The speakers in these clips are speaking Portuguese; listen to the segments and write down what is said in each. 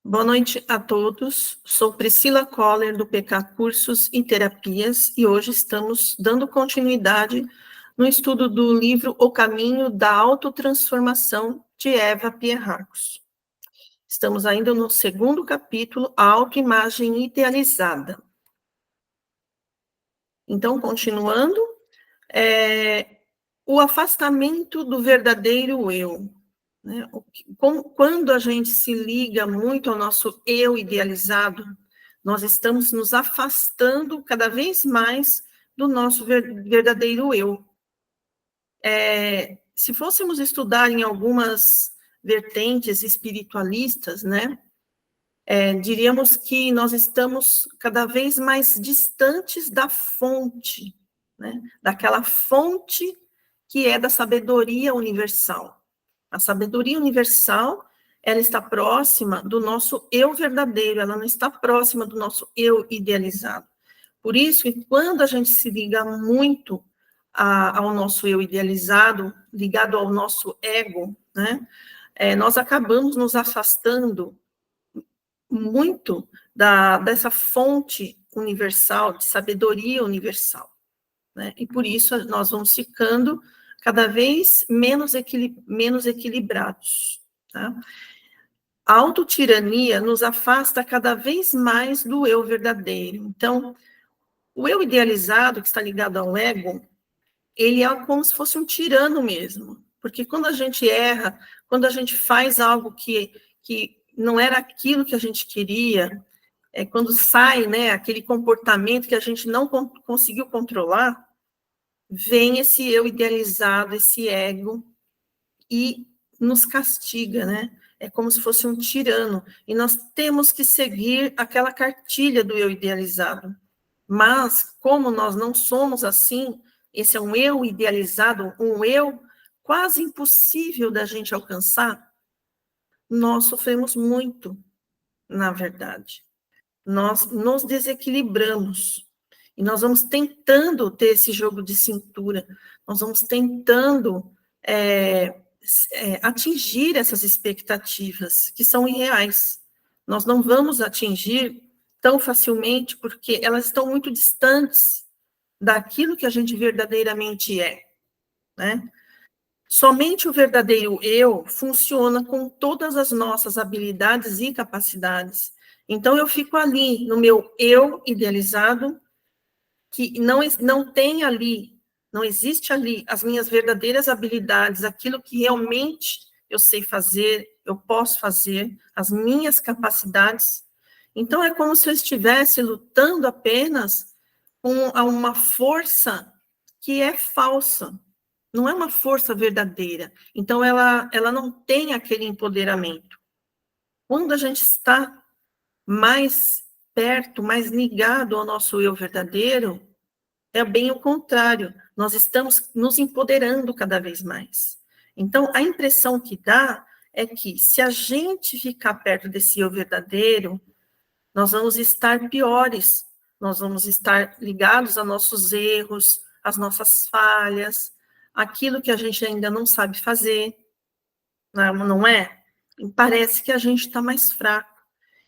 Boa noite a todos. Sou Priscila Koller, do PK Cursos e Terapias, e hoje estamos dando continuidade no estudo do livro O Caminho da Autotransformação, de Eva Pierrakos. Estamos ainda no segundo capítulo, a autoimagem idealizada. Então, continuando, o afastamento do verdadeiro eu. Né? Quando a gente se liga muito ao nosso eu idealizado, nós estamos nos afastando cada vez mais do nosso verdadeiro eu. Se fôssemos estudar em algumas vertentes espiritualistas, né, diríamos que nós estamos cada vez mais distantes da fonte, né, daquela fonte que é da sabedoria universal. A sabedoria universal, ela está próxima do nosso eu verdadeiro, ela não está próxima do nosso eu idealizado. Por isso que quando a gente se liga muito ao nosso eu idealizado, ligado ao nosso ego, né, nós acabamos nos afastando muito dessa fonte universal, de sabedoria universal, né, e por isso nós vamos ficando cada vez menos equilibrados. Tá? A autotirania nos afasta cada vez mais do eu verdadeiro. Então, o eu idealizado, que está ligado ao ego, ele é como se fosse um tirano mesmo. Porque quando a gente erra, quando a gente faz algo que não era aquilo que a gente queria, quando sai, né, aquele comportamento que a gente não conseguiu controlar, vem esse eu idealizado, esse ego, e nos castiga, né? É como se fosse um tirano, e nós temos que seguir aquela cartilha do eu idealizado. Mas, como nós não somos assim, esse é um eu idealizado, um eu quase impossível da gente alcançar, nós sofremos muito, na verdade. Nós nos desequilibramos, e nós vamos tentando ter esse jogo de cintura, nós vamos tentando atingir essas expectativas, que são irreais. Nós não vamos atingir tão facilmente, porque elas estão muito distantes daquilo que a gente verdadeiramente é, né? Somente o verdadeiro eu funciona com todas as nossas habilidades e capacidades. Então, eu fico ali, no meu eu idealizado, que não tem ali, não existe ali as minhas verdadeiras habilidades, aquilo que realmente eu sei fazer, eu posso fazer, as minhas capacidades. Então, é como se eu estivesse lutando apenas com uma força que é falsa, não é uma força verdadeira. Então, ela não tem aquele empoderamento. Quando a gente está mais perto, mais ligado ao nosso eu verdadeiro, é bem o contrário, nós estamos nos empoderando cada vez mais. Então, a impressão que dá é que, se a gente ficar perto desse eu verdadeiro, nós vamos estar piores, nós vamos estar ligados a nossos erros, às nossas falhas, aquilo que a gente ainda não sabe fazer, não é? E parece que a gente está mais fraco.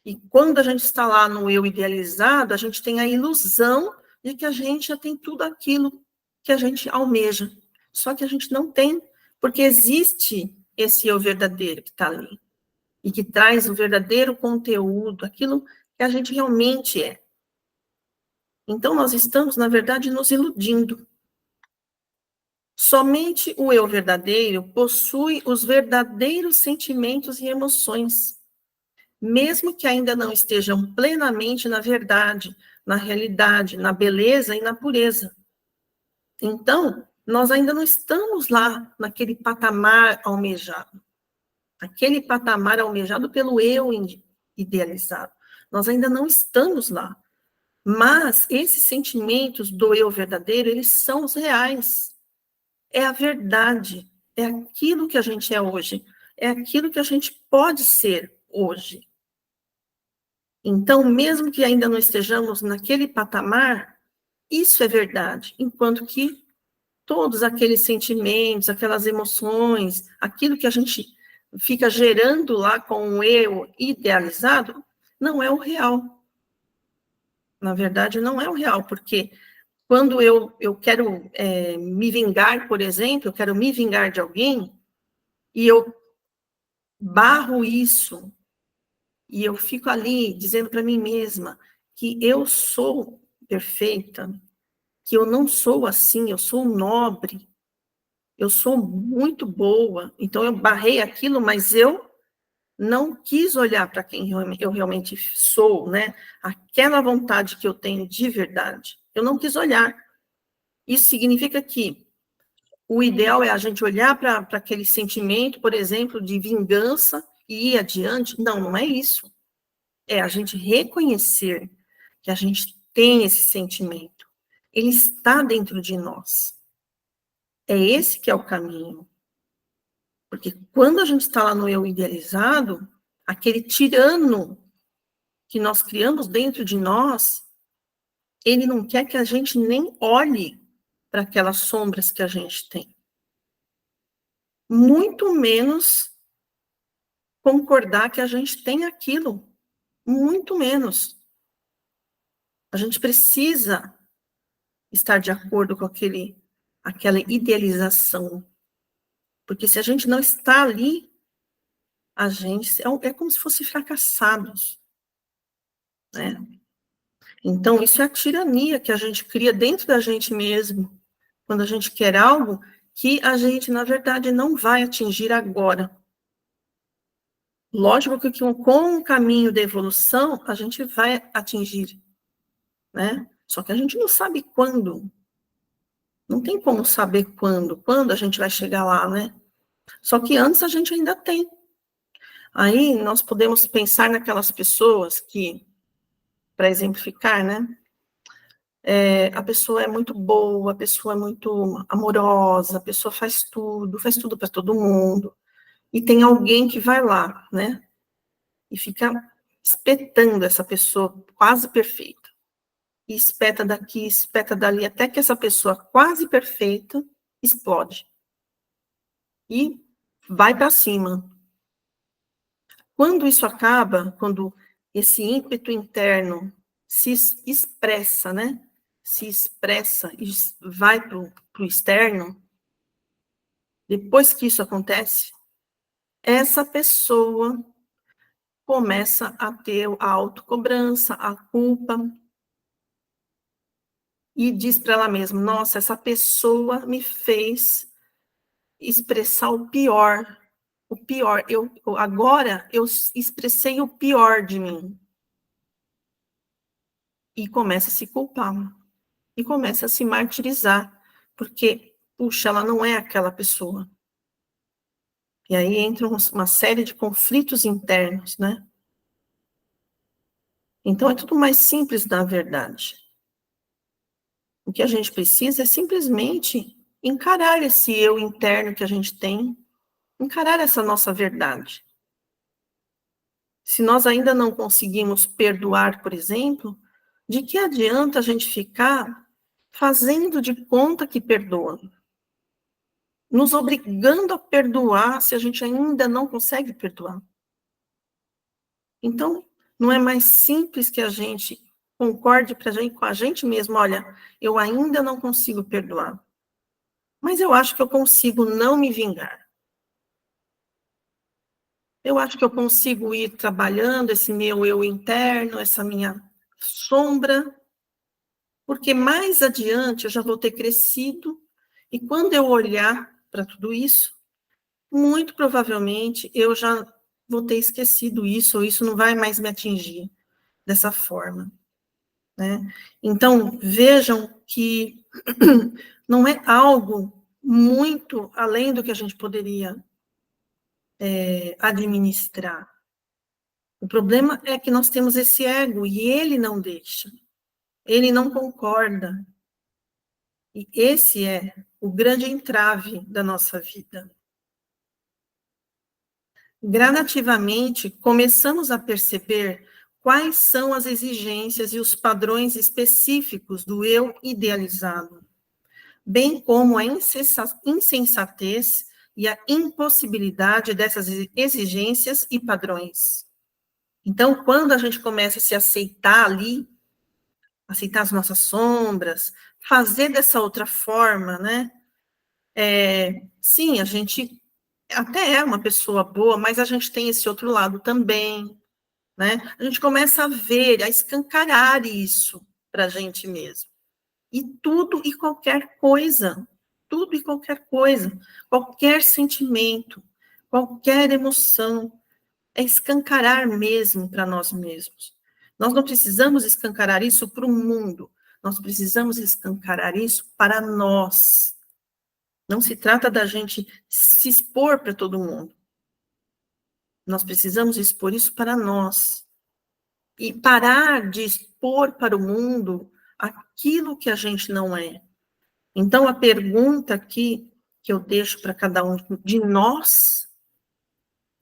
E quando a gente está lá no eu idealizado, a gente tem a ilusão de que a gente já tem tudo aquilo que a gente almeja. Só que a gente não tem, porque existe esse eu verdadeiro que está ali. E que traz o verdadeiro conteúdo, aquilo que a gente realmente é. Então, nós estamos, na verdade, nos iludindo. Somente o eu verdadeiro possui os verdadeiros sentimentos e emoções, mesmo que ainda não estejam plenamente na verdade, na realidade, na beleza e na pureza. Então, nós ainda não estamos lá naquele patamar almejado. Aquele patamar almejado pelo eu idealizado. Nós ainda não estamos lá. Mas esses sentimentos do eu verdadeiro, eles são os reais. É a verdade. É aquilo que a gente é hoje. É aquilo que a gente pode ser hoje. Então, mesmo que ainda não estejamos naquele patamar, isso é verdade. Enquanto que todos aqueles sentimentos, aquelas emoções, aquilo que a gente fica gerando lá com o eu idealizado, não é o real. Na verdade, não é o real, porque quando eu quero me vingar, por exemplo, eu quero me vingar de alguém, e eu barro isso, e eu fico ali dizendo para mim mesma que eu sou perfeita, que eu não sou assim, eu sou nobre, eu sou muito boa, então eu barrei aquilo, mas eu não quis olhar para quem eu realmente sou, né? Aquela vontade que eu tenho de verdade. Eu não quis olhar. Isso significa que o ideal é a gente olhar para aquele sentimento, por exemplo, de vingança e ir adiante. Não, não é isso. É a gente reconhecer que a gente tem esse sentimento. Ele está dentro de nós. É esse que é o caminho. Porque quando a gente está lá no eu idealizado, aquele tirano que nós criamos dentro de nós, ele não quer que a gente nem olhe para aquelas sombras que a gente tem. Muito menos concordar que a gente tem aquilo. Muito menos. A gente precisa estar de acordo com aquela idealização. Porque se a gente não está ali, a gente é como se fosse fracassados, né? Então, isso é a tirania que a gente cria dentro da gente mesmo, quando a gente quer algo que a gente, na verdade, não vai atingir agora. Lógico que com o caminho da evolução, a gente vai atingir, né? Só que a gente não sabe quando. Não tem como saber quando a gente vai chegar lá, né? Só que antes a gente ainda tem. Aí nós podemos pensar naquelas pessoas que, para exemplificar, né? A pessoa é muito boa, a pessoa é muito amorosa, a pessoa faz tudo para todo mundo. E tem alguém que vai lá, né? E fica espetando essa pessoa quase perfeita. E espeta daqui, espeta dali, até que essa pessoa quase perfeita explode. E vai para cima. Quando isso acaba, quando esse ímpeto interno se expressa, né? Se expressa e vai para o externo, depois que isso acontece, essa pessoa começa a ter a autocobrança, a culpa, e diz para ela mesma, nossa, essa pessoa me fez expressar o pior, agora eu expressei o pior de mim. E começa a se culpar, e começa a se martirizar, porque, puxa, ela não é aquela pessoa. E aí entra uma série de conflitos internos, né? Então é tudo mais simples, na verdade. O que a gente precisa é simplesmente encarar esse eu interno que a gente tem, encarar essa nossa verdade. Se nós ainda não conseguimos perdoar, por exemplo, de que adianta a gente ficar fazendo de conta que perdoa? Nos obrigando a perdoar se a gente ainda não consegue perdoar. Então, não é mais simples que a gente concorde com a gente mesmo, olha, eu ainda não consigo perdoar, mas eu acho que eu consigo não me vingar. Eu acho que eu consigo ir trabalhando esse meu eu interno, essa minha sombra, porque mais adiante eu já vou ter crescido, e quando eu olhar para tudo isso, muito provavelmente eu já vou ter esquecido isso, ou isso não vai mais me atingir dessa forma, né? Então, vejam que não é algo muito além do que a gente poderia administrar. O problema é que nós temos esse ego e ele não deixa, ele não concorda. E esse é o grande entrave da nossa vida. Gradativamente, começamos a perceber quais são as exigências e os padrões específicos do eu idealizado, bem como a insensatez e a impossibilidade dessas exigências e padrões. Então, quando a gente começa a se aceitar ali, aceitar as nossas sombras, fazer dessa outra forma, né? Sim, a gente até é uma pessoa boa, mas a gente tem esse outro lado também, né? A gente começa a ver, a escancarar isso para a gente mesmo. E tudo e qualquer coisa, qualquer sentimento, qualquer emoção, é escancarar mesmo para nós mesmos. Nós não precisamos escancarar isso para o mundo, nós precisamos escancarar isso para nós. Não se trata da gente se expor para todo mundo. Nós precisamos expor isso para nós. E parar de expor para o mundo aquilo que a gente não é. Então, a pergunta aqui que eu deixo para cada um de nós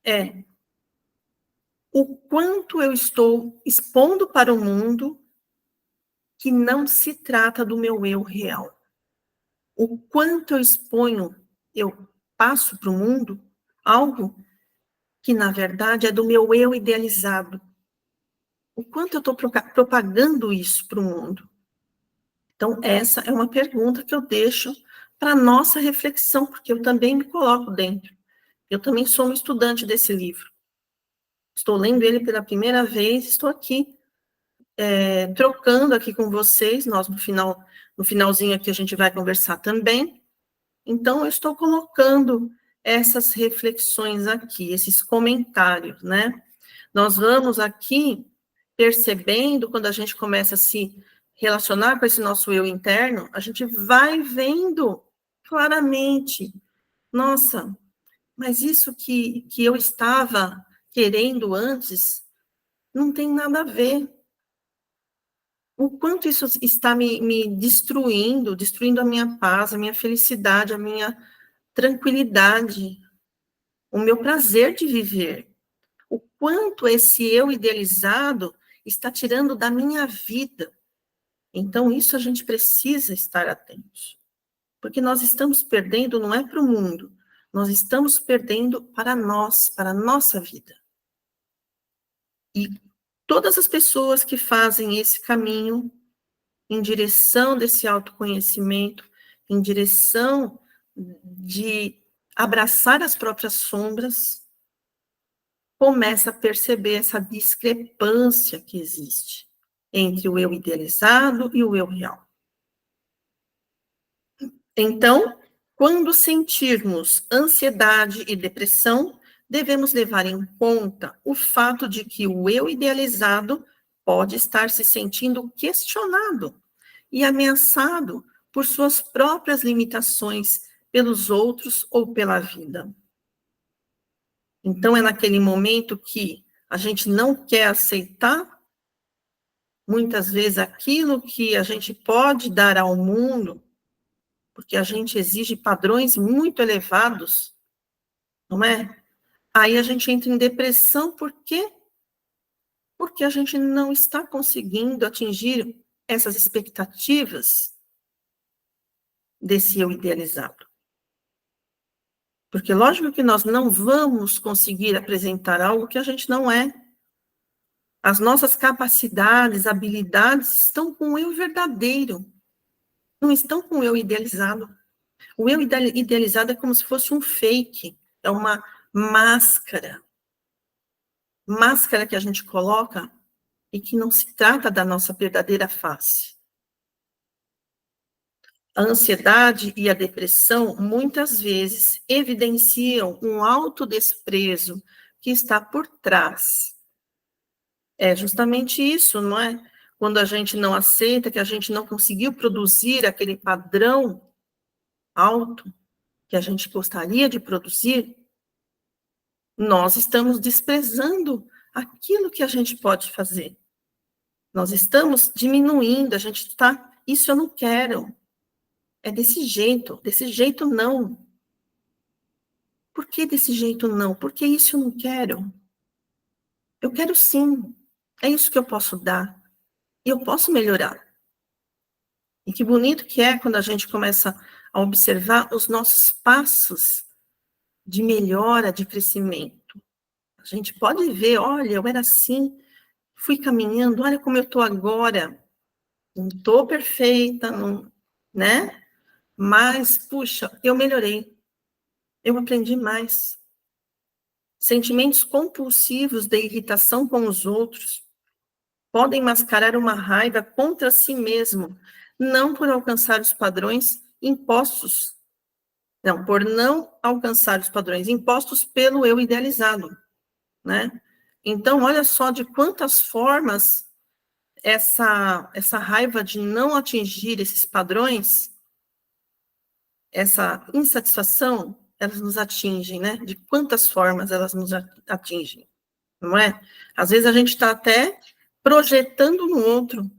é: o quanto eu estou expondo para o mundo que não se trata do meu eu real? O quanto eu exponho, eu passo para o mundo algo que, na verdade, é do meu eu idealizado. O quanto eu estou propagando isso para o mundo? Então, essa é uma pergunta que eu deixo para a nossa reflexão, porque eu também me coloco dentro. Eu também sou uma estudante desse livro. Estou lendo ele pela primeira vez, estou aqui, trocando aqui com vocês, nós no finalzinho aqui a gente vai conversar também. Então, eu estou colocando essas reflexões aqui, esses comentários, né? Nós vamos aqui percebendo, quando a gente começa a se relacionar com esse nosso eu interno, a gente vai vendo claramente, nossa, mas isso que eu estava querendo antes não tem nada a ver. O quanto isso está me destruindo a minha paz, a minha felicidade, a minha tranquilidade, o meu prazer de viver. O quanto esse eu idealizado está tirando da minha vida. Então, isso a gente precisa estar atentos. Porque nós estamos perdendo, não é para o mundo, nós estamos perdendo para nós, para a nossa vida. E todas as pessoas que fazem esse caminho em direção desse autoconhecimento, em direção de abraçar as próprias sombras, começa a perceber essa discrepância que existe entre o eu idealizado e o eu real. Então, quando sentirmos ansiedade e depressão, devemos levar em conta o fato de que o eu idealizado pode estar se sentindo questionado e ameaçado por suas próprias limitações pelos outros ou pela vida. Então, é naquele momento que a gente não quer aceitar, muitas vezes, aquilo que a gente pode dar ao mundo, porque a gente exige padrões muito elevados, não é? Aí a gente entra em depressão, por quê? Porque a gente não está conseguindo atingir essas expectativas desse eu idealizado. Porque lógico que nós não vamos conseguir apresentar algo que a gente não é. As nossas capacidades, habilidades estão com o eu verdadeiro, não estão com o eu idealizado. O eu idealizado é como se fosse um fake, é uma máscara. Máscara que a gente coloca e que não se trata da nossa verdadeira face. A ansiedade e a depressão, muitas vezes, evidenciam um autodesprezo que está por trás. É justamente isso, não é? Quando a gente não aceita, que a gente não conseguiu produzir aquele padrão alto que a gente gostaria de produzir, nós estamos desprezando aquilo que a gente pode fazer. Nós estamos diminuindo, a gente está, isso eu não quero. É desse jeito não. Por que desse jeito não? Porque isso eu não quero. Eu quero sim. É isso que eu posso dar. E eu posso melhorar. E que bonito que é quando a gente começa a observar os nossos passos de melhora, de crescimento. A gente pode ver, olha, eu era assim, fui caminhando, olha como eu estou agora. Não estou perfeita, não, né? Mas, puxa, eu melhorei. Eu aprendi mais. Sentimentos compulsivos de irritação com os outros podem mascarar uma raiva contra si mesmo, não por alcançar os padrões impostos, não, por não alcançar os padrões impostos pelo eu idealizado, né? Então, olha só de quantas formas essa raiva de não atingir esses padrões, essa insatisfação, elas nos atingem, né? De quantas formas elas nos atingem, não é? Às vezes a gente está até projetando no outro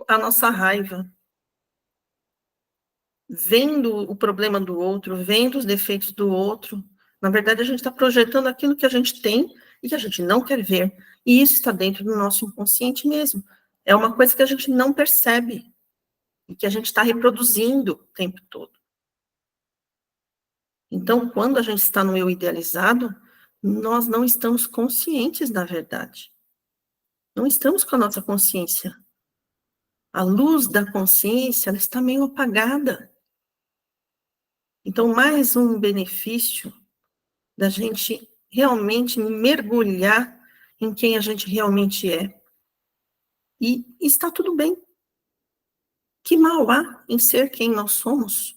a nossa raiva, vendo o problema do outro, vendo os defeitos do outro. Na verdade, a gente está projetando aquilo que a gente tem e que a gente não quer ver. E isso está dentro do nosso inconsciente mesmo. É uma coisa que a gente não percebe e que a gente está reproduzindo o tempo todo. Então, quando a gente está no eu idealizado, nós não estamos conscientes da verdade. Não estamos com a nossa consciência. A luz da consciência, ela está meio apagada. Então, mais um benefício da gente realmente mergulhar em quem a gente realmente é. E está tudo bem. Que mal há em ser quem nós somos?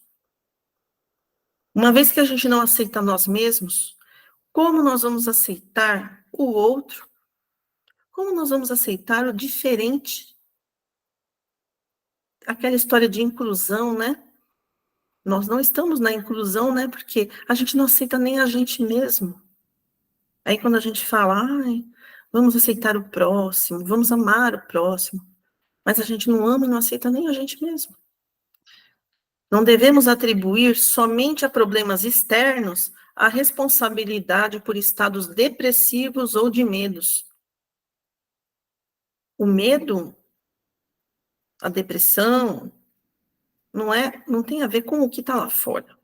Uma vez que a gente não aceita nós mesmos, como nós vamos aceitar o outro? Como nós vamos aceitar o diferente? Aquela história de inclusão, né? Nós não estamos na inclusão, né? Porque a gente não aceita nem a gente mesmo. Aí quando a gente fala, ai, vamos aceitar o próximo, vamos amar o próximo, mas a gente não ama e não aceita nem a gente mesmo. Não devemos atribuir somente a problemas externos a responsabilidade por estados depressivos ou de medos. O medo, a depressão, não tem a ver com o que está lá fora.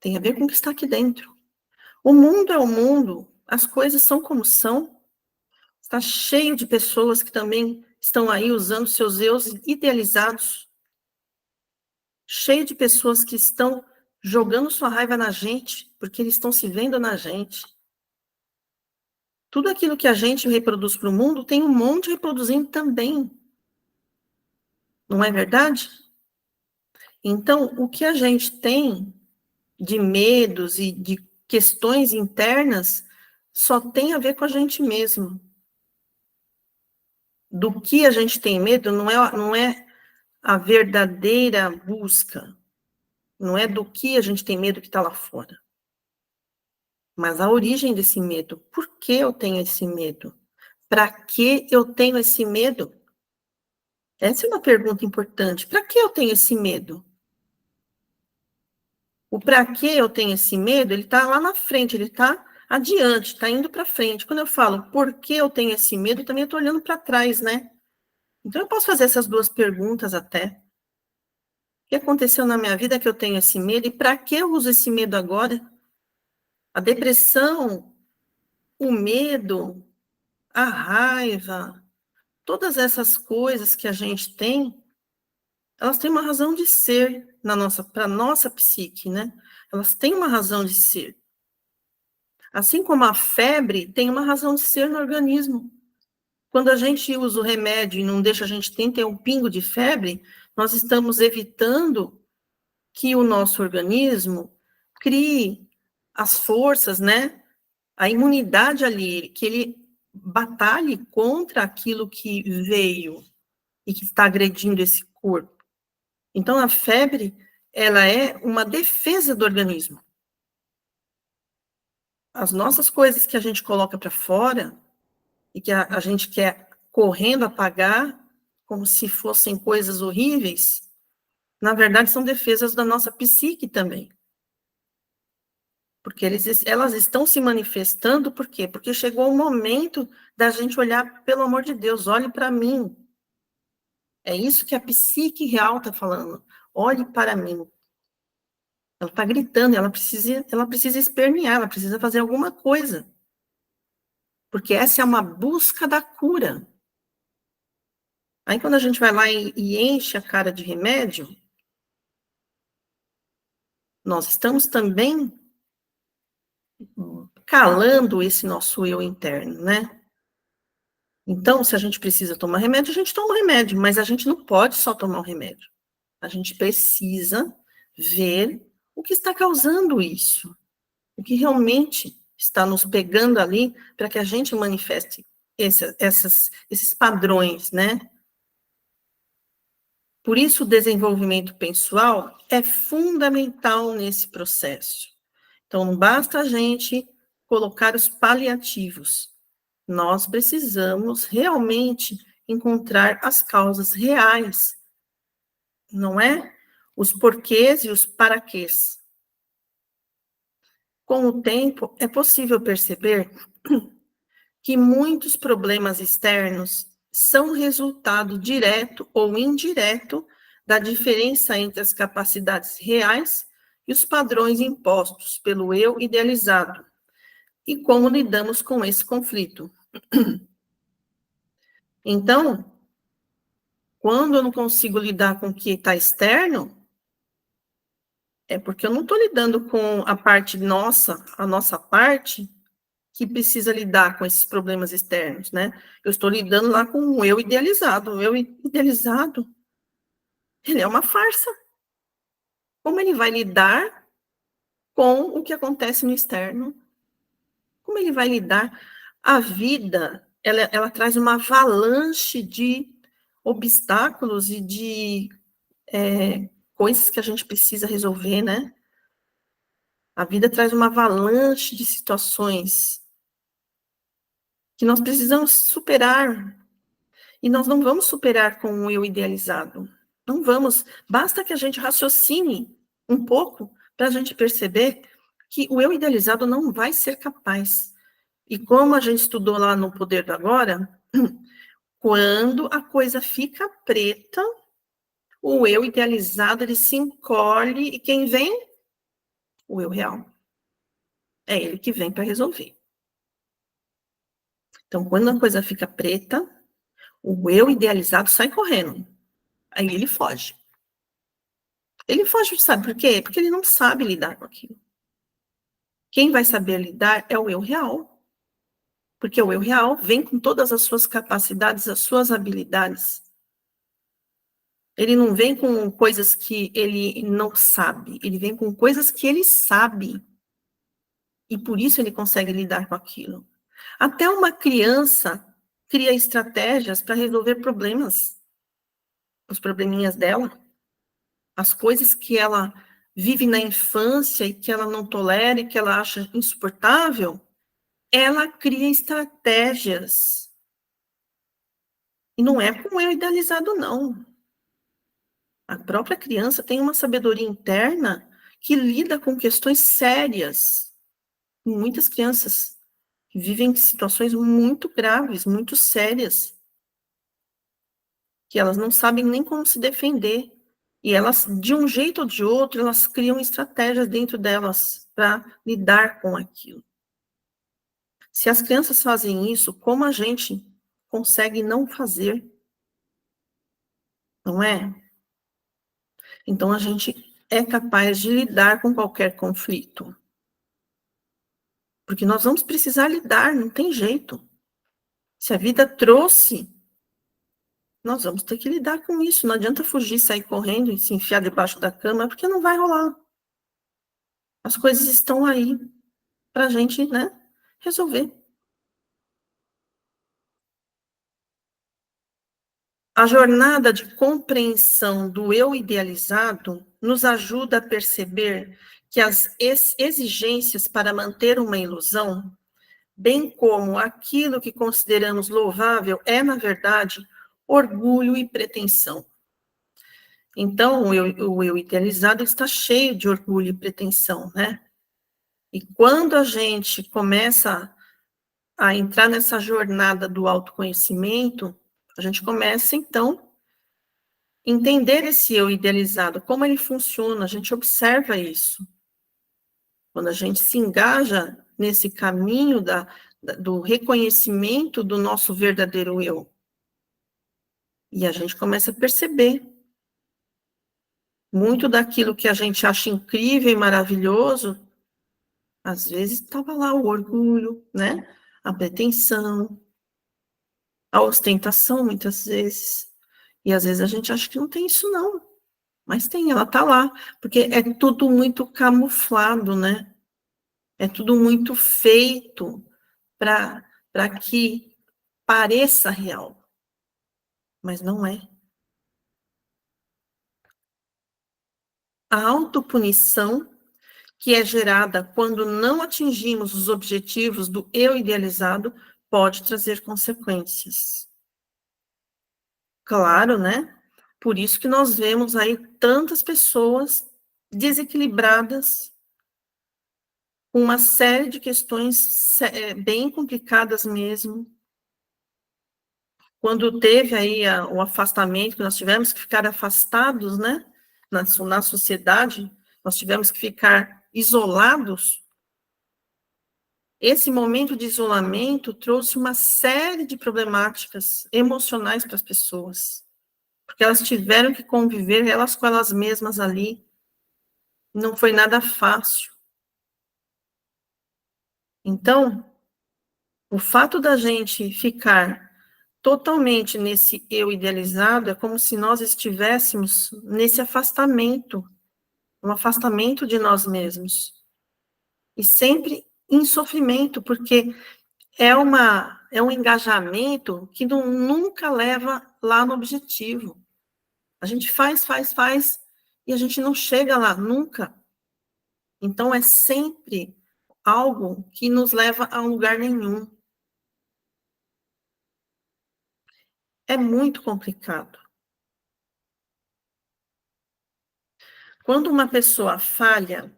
Tem a ver com o que está aqui dentro. O mundo é o mundo, as coisas são como são. Está cheio de pessoas que também estão aí usando seus eus idealizados. Cheio de pessoas que estão jogando sua raiva na gente, porque eles estão se vendo na gente. Tudo aquilo que a gente reproduz para o mundo, tem um monte reproduzindo também. Não é verdade? Então, o que a gente tem de medos e de questões internas só tem a ver com a gente mesmo. Do que a gente tem medo não é a verdadeira busca. Não é do que a gente tem medo que está lá fora. Mas a origem desse medo. Por que eu tenho esse medo? Para que eu tenho esse medo? Essa é uma pergunta importante. Para que eu tenho esse medo? O para que eu tenho esse medo, ele está lá na frente, ele está adiante, está indo para frente. Quando eu falo por que eu tenho esse medo, eu também estou olhando para trás, né? Então eu posso fazer essas duas perguntas até. O que aconteceu na minha vida que eu tenho esse medo e para que eu uso esse medo agora? A depressão, o medo, a raiva, todas essas coisas que a gente tem, elas têm uma razão de ser para a nossa psique, né? Elas têm uma razão de ser. Assim como a febre tem uma razão de ser no organismo. Quando a gente usa o remédio e não deixa a gente ter um pingo de febre, nós estamos evitando que o nosso organismo crie as forças, né? A imunidade ali, que ele batalhe contra aquilo que veio e que está agredindo esse corpo. Então, a febre, ela é uma defesa do organismo. As nossas coisas que a gente coloca para fora e que a gente quer correndo apagar, como se fossem coisas horríveis, na verdade são defesas da nossa psique também. Porque elas estão se manifestando, por quê? Porque chegou o momento da gente olhar, pelo amor de Deus, olhe para mim. É isso que a psique real está falando. Olhe para mim. Ela está gritando, ela precisa espernear, ela precisa fazer alguma coisa. Porque essa é uma busca da cura. Aí quando a gente vai lá e enche a cara de remédio, nós estamos também calando esse nosso eu interno, né? Então, se a gente precisa tomar remédio, a gente toma o remédio, mas a gente não pode só tomar o remédio. A gente precisa ver o que está causando isso, o que realmente está nos pegando ali para que a gente manifeste esses padrões, né? Por isso, o desenvolvimento pessoal é fundamental nesse processo. Então, não basta a gente colocar os paliativos. Nós precisamos realmente encontrar as causas reais, não é? Os porquês e os paraquês. Com o tempo, é possível perceber que muitos problemas externos são resultado direto ou indireto da diferença entre as capacidades reais e os padrões impostos pelo eu idealizado, e como lidamos com esse conflito. Então, quando eu não consigo lidar com o que está externo, é porque eu não estou lidando com a parte nossa, a nossa parte, que precisa lidar com esses problemas externos, né? Eu estou lidando lá com o eu idealizado. O eu idealizado, ele é uma farsa. Como ele vai lidar com o que acontece no externo? Como ele vai lidar? A vida, ela traz uma avalanche de obstáculos e de coisas que a gente precisa resolver, né? A vida traz uma avalanche de situações que nós precisamos superar. E nós não vamos superar com o eu idealizado. Não vamos. Basta que a gente raciocine um pouco para a gente perceber que o eu idealizado não vai ser capaz. E como a gente estudou lá no Poder do Agora, quando a coisa fica preta, o eu idealizado ele se encolhe e quem vem? O eu real. É ele que vem para resolver. Então, quando a coisa fica preta, o eu idealizado sai correndo. Aí ele foge. Ele foge, sabe por quê? Porque ele não sabe lidar com aquilo. Quem vai saber lidar é o eu real. Porque o eu real vem com todas as suas capacidades, as suas habilidades. Ele não vem com coisas que ele não sabe. Ele vem com coisas que ele sabe. E por isso ele consegue lidar com aquilo. Até uma criança cria estratégias para resolver problemas. Os probleminhas dela. As coisas que ela vive na infância e que ela não tolera e que ela acha insuportável, ela cria estratégias. E não é com o eu idealizado, não. A própria criança tem uma sabedoria interna que lida com questões sérias. Muitas crianças vivem situações muito graves, muito sérias, que elas não sabem nem como se defender. E elas, de um jeito ou de outro, elas criam estratégias dentro delas para lidar com aquilo. Se as crianças fazem isso, como a gente consegue não fazer? Não é? Então, a gente é capaz de lidar com qualquer conflito. Porque nós vamos precisar lidar, não tem jeito. Se a vida trouxe, nós vamos ter que lidar com isso. Não adianta fugir, sair correndo e se enfiar debaixo da cama, porque não vai rolar. As coisas estão aí para a gente, né, resolver. A jornada de compreensão do eu idealizado nos ajuda a perceber que as exigências para manter uma ilusão, bem como aquilo que consideramos louvável, é, na verdade, orgulho e pretensão. Então, o eu idealizado está cheio de orgulho e pretensão, né? E quando a gente começa a entrar nessa jornada do autoconhecimento, a gente começa, então, a entender esse eu idealizado, como ele funciona, a gente observa isso. Quando a gente se engaja nesse caminho do reconhecimento do nosso verdadeiro eu. E a gente começa a perceber muito daquilo que a gente acha incrível e maravilhoso, às vezes estava lá o orgulho, né? A pretensão, a ostentação, muitas vezes. E às vezes a gente acha que não tem isso, não. Mas tem, ela está lá. Porque é tudo muito camuflado, né? É tudo muito feito para que pareça real. Mas não é. A autopunição, que é gerada quando não atingimos os objetivos do eu idealizado, pode trazer consequências. Claro, né? Por isso que nós vemos aí tantas pessoas desequilibradas, com uma série de questões bem complicadas mesmo. Quando teve aí o afastamento, que nós tivemos que ficar afastados, né? Na sociedade, nós tivemos que ficar isolados. Esse momento de isolamento trouxe uma série de problemáticas emocionais para as pessoas, porque elas tiveram que conviver elas com elas mesmas ali. Não foi nada fácil. Então, o fato da gente ficar totalmente nesse eu idealizado é como se nós estivéssemos nesse afastamento, um afastamento de nós mesmos. E sempre em sofrimento, porque é um engajamento que nunca leva lá no objetivo. A gente faz, e a gente não chega lá, nunca. Então, é sempre algo que nos leva a um lugar nenhum. É muito complicado. Quando uma pessoa falha,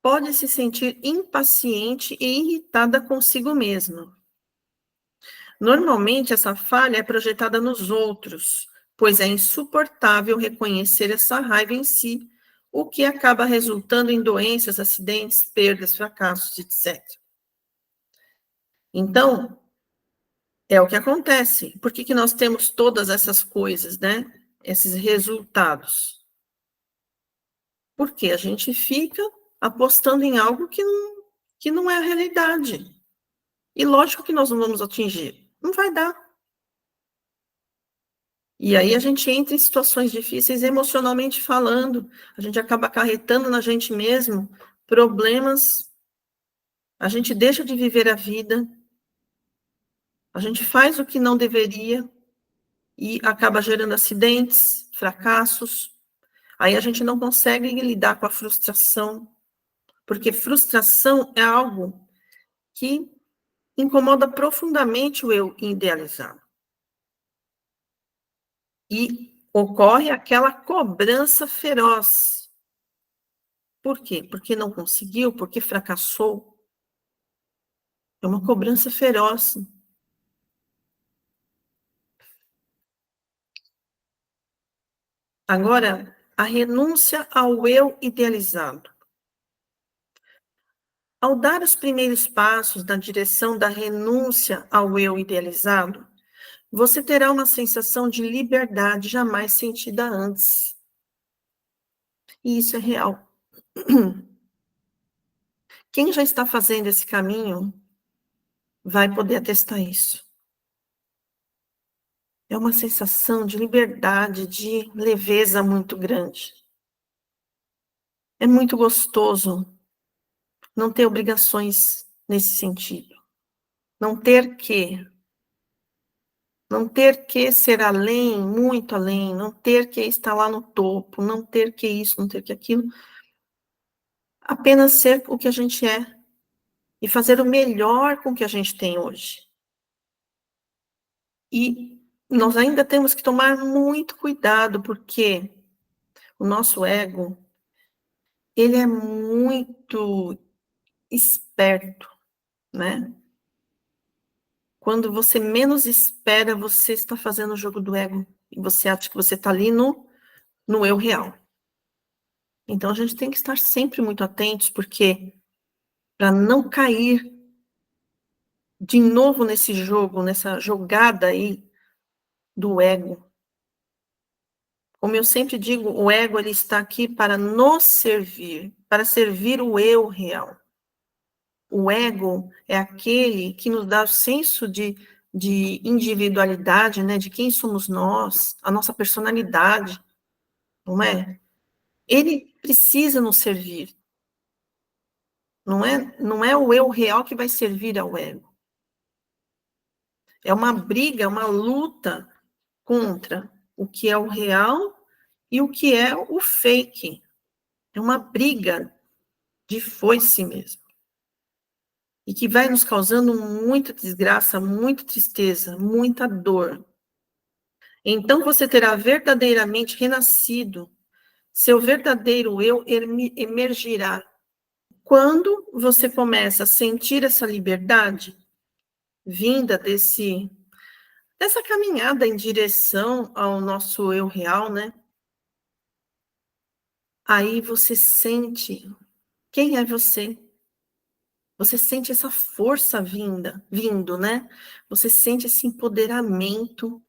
pode se sentir impaciente e irritada consigo mesma. Normalmente, essa falha é projetada nos outros, pois é insuportável reconhecer essa raiva em si, o que acaba resultando em doenças, acidentes, perdas, fracassos, etc. Então, é o que acontece. Por que nós temos todas essas coisas, né? Esses resultados? Porque a gente fica apostando em algo que não é a realidade. E lógico que nós não vamos atingir. Não vai dar. E aí a gente entra em situações difíceis emocionalmente falando. A gente acaba acarretando na gente mesmo problemas. A gente deixa de viver a vida. A gente faz o que não deveria e acaba gerando acidentes, fracassos. Aí a gente não consegue lidar com a frustração, porque frustração é algo que incomoda profundamente o eu idealizado. E ocorre aquela cobrança feroz. Por quê? Porque não conseguiu, porque fracassou. É uma cobrança feroz. Agora, a renúncia ao eu idealizado. Ao dar os primeiros passos na direção da renúncia ao eu idealizado, você terá uma sensação de liberdade jamais sentida antes. E isso é real. Quem já está fazendo esse caminho vai poder atestar isso. É uma sensação de liberdade, de leveza muito grande. É muito gostoso não ter obrigações nesse sentido. Não ter que. Não ter que ser além, muito além. Não ter que estar lá no topo. Não ter que isso, não ter que aquilo. Apenas ser o que a gente é. E fazer o melhor com o que a gente tem hoje. E nós ainda temos que tomar muito cuidado, porque o nosso ego, ele é muito esperto, né? Quando você menos espera, você está fazendo o jogo do ego. E você acha que você está ali no eu real. Então, a gente tem que estar sempre muito atentos, porque para não cair de novo nesse jogo, nessa jogada aí do ego. Como eu sempre digo, o ego ele está aqui para nos servir, para servir o eu real. O ego é aquele que nos dá o senso de individualidade, né, de quem somos nós, a nossa personalidade, não é? Ele precisa nos servir. Não é o eu real que vai servir ao ego. É uma briga, é uma luta contra o que é o real e o que é o fake. É uma briga de foice mesmo. E que vai nos causando muita desgraça, muita tristeza, muita dor. Então você terá verdadeiramente renascido, seu verdadeiro eu emergirá. Quando você começa a sentir essa liberdade vinda dessa caminhada em direção ao nosso eu real, né? Aí você sente quem é você. Você sente essa força vindo, né? Você sente esse empoderamento.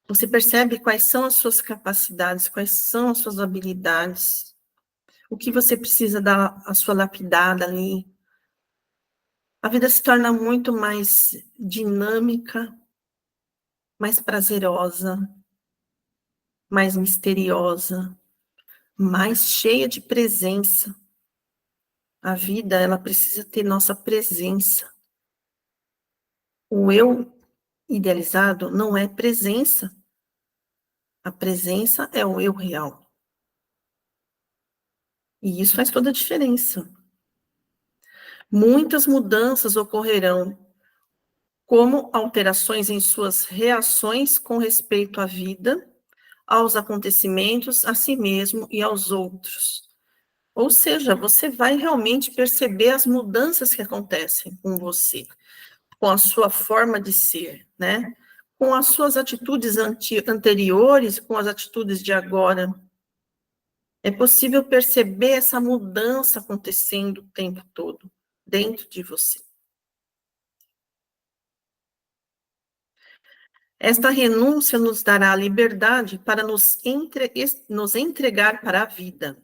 Você percebe quais são as suas capacidades, quais são as suas habilidades, o que você precisa dar a sua lapidada ali. A vida se torna muito mais dinâmica, mais prazerosa, mais misteriosa, mais cheia de presença. A vida, ela precisa ter nossa presença. O eu idealizado não é presença. A presença é o eu real. E isso faz toda a diferença. Muitas mudanças ocorrerão, como alterações em suas reações com respeito à vida, aos acontecimentos, a si mesmo e aos outros. Ou seja, você vai realmente perceber as mudanças que acontecem com você, com a sua forma de ser, né? Com as suas atitudes anteriores, com as atitudes de agora. É possível perceber essa mudança acontecendo o tempo todo, dentro de você. Esta renúncia nos dará a liberdade para nos entregar para a vida.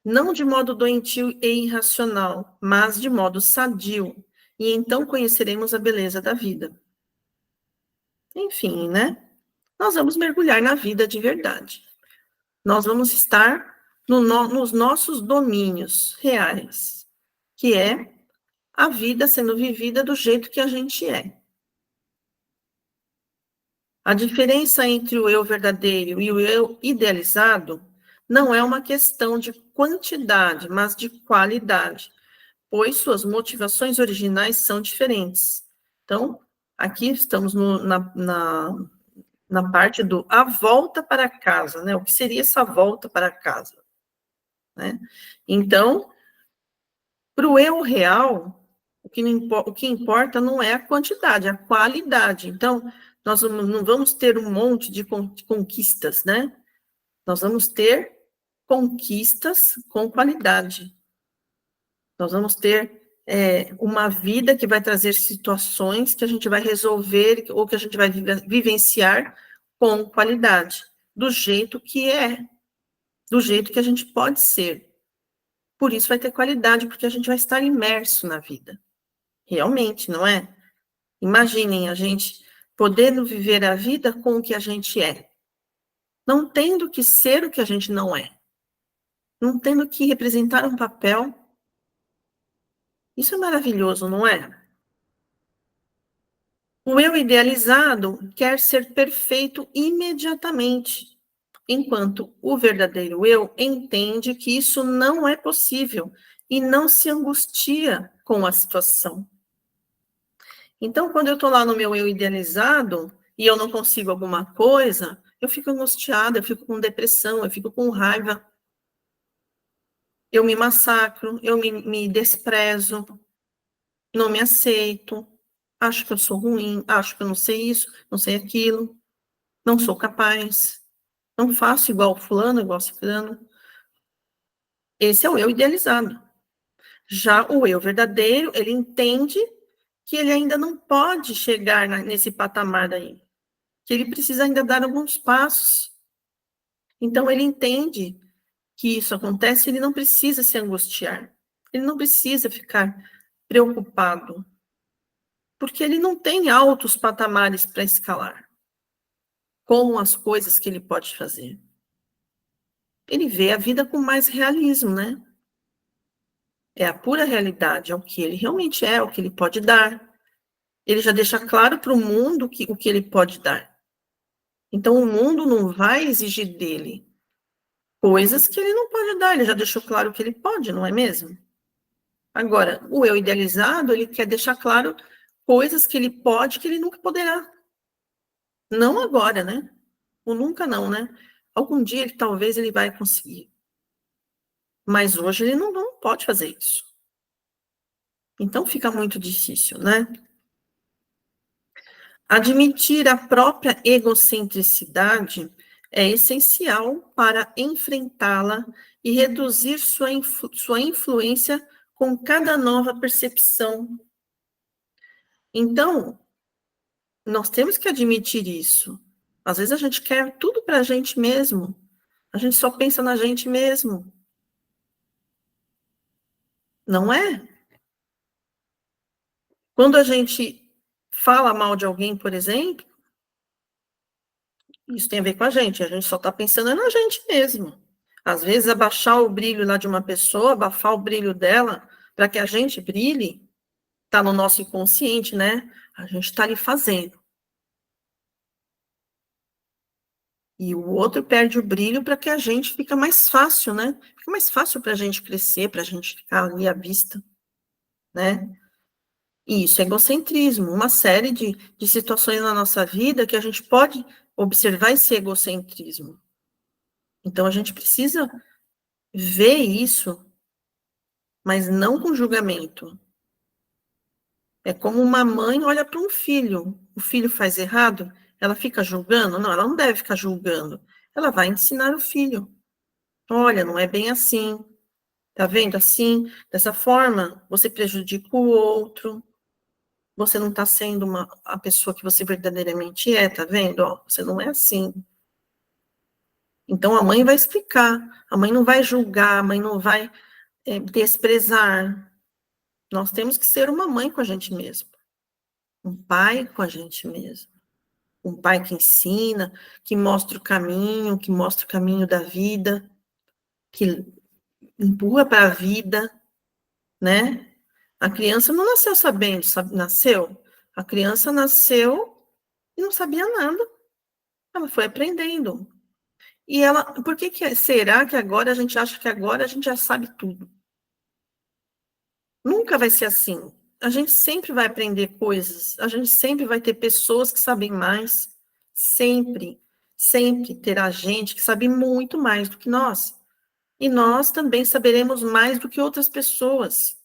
Não de modo doentio e irracional, mas de modo sadio, e então conheceremos a beleza da vida. Enfim, né? Nós vamos mergulhar na vida de verdade. Nós vamos estar nos nossos domínios reais, que é a vida sendo vivida do jeito que a gente é. A diferença entre o eu verdadeiro e o eu idealizado não é uma questão de quantidade, mas de qualidade, pois suas motivações originais são diferentes. Então, aqui estamos na parte do a volta para casa, né? O que seria essa volta para casa, né? Então, para o eu real, o que importa não é a quantidade, é a qualidade. Então, nós não vamos ter um monte de conquistas, né? Nós vamos ter conquistas com qualidade. Nós vamos ter uma vida que vai trazer situações que a gente vai resolver ou que a gente vai vivenciar com qualidade, do jeito que é, do jeito que a gente pode ser. Por isso vai ter qualidade, porque a gente vai estar imerso na vida. Realmente, não é? Imaginem a gente podendo viver a vida com o que a gente é, não tendo que ser o que a gente não é, não tendo que representar um papel. Isso é maravilhoso, não é? O eu idealizado quer ser perfeito imediatamente, enquanto o verdadeiro eu entende que isso não é possível e não se angustia com a situação. Então, quando eu estou lá no meu eu idealizado e eu não consigo alguma coisa, eu fico angustiada, eu fico com depressão, eu fico com raiva, eu me massacro, eu me desprezo, não me aceito, acho que eu sou ruim, acho que eu não sei isso, não sei aquilo, não sou capaz. Não faço igual fulano, igual ciclano. Esse é o eu idealizado. Já o eu verdadeiro, ele entende que ele ainda não pode chegar nesse patamar daí, que ele precisa ainda dar alguns passos. Então, ele entende que isso acontece, ele não precisa se angustiar, ele não precisa ficar preocupado, porque ele não tem altos patamares para escalar com as coisas que ele pode fazer. Ele vê a vida com mais realismo, né? É a pura realidade, é o que ele realmente é, o que ele pode dar. Ele já deixa claro para o mundo o que ele pode dar. Então, o mundo não vai exigir dele coisas que ele não pode dar, ele já deixou claro que ele pode, não é mesmo? Agora, o eu idealizado, ele quer deixar claro coisas que ele pode, que ele nunca poderá. Não agora, né? O nunca não, né? Algum dia, talvez, ele vai conseguir. Mas hoje ele não pode fazer isso. Então, fica muito difícil, né? Admitir a própria egocentricidade é essencial para enfrentá-la e reduzir sua influência com cada nova percepção. Então, nós temos que admitir isso. Às vezes a gente quer tudo para a gente mesmo. A gente só pensa na gente mesmo. Não é? Quando a gente fala mal de alguém, por exemplo, isso tem a ver com a gente só está pensando na gente mesmo. Às vezes, abaixar o brilho lá de uma pessoa, abafar o brilho dela, para que a gente brilhe, está no nosso inconsciente, né? A gente está ali fazendo. E o outro perde o brilho para que a gente fica mais fácil, né? Fica mais fácil para a gente crescer, para a gente ficar ali à vista, né? E isso é egocentrismo, uma série de situações na nossa vida que a gente pode observar esse egocentrismo. Então, a gente precisa ver isso, mas não com julgamento. É como uma mãe olha para um filho, o filho faz errado, ela fica julgando? Não, ela não deve ficar julgando. Ela vai ensinar o filho. Olha, não é bem assim. Tá vendo? Assim, dessa forma, você prejudica o outro. Você não está sendo a pessoa que você verdadeiramente é, tá vendo? Ó, você não é assim. Então, a mãe vai explicar. A mãe não vai julgar, a mãe não vai desprezar. Nós temos que ser uma mãe com a gente mesmo. Um pai com a gente mesmo. Um pai que ensina, que mostra o caminho da vida, que empurra para a vida, né? A criança não nasceu sabendo, nasceu. A criança nasceu e não sabia nada. Ela foi aprendendo. E ela, por que será que agora a gente acha que agora a gente já sabe tudo? Nunca vai ser assim. A gente sempre vai aprender coisas, a gente sempre vai ter pessoas que sabem mais, sempre, sempre terá gente que sabe muito mais do que nós. E nós também saberemos mais do que outras pessoas.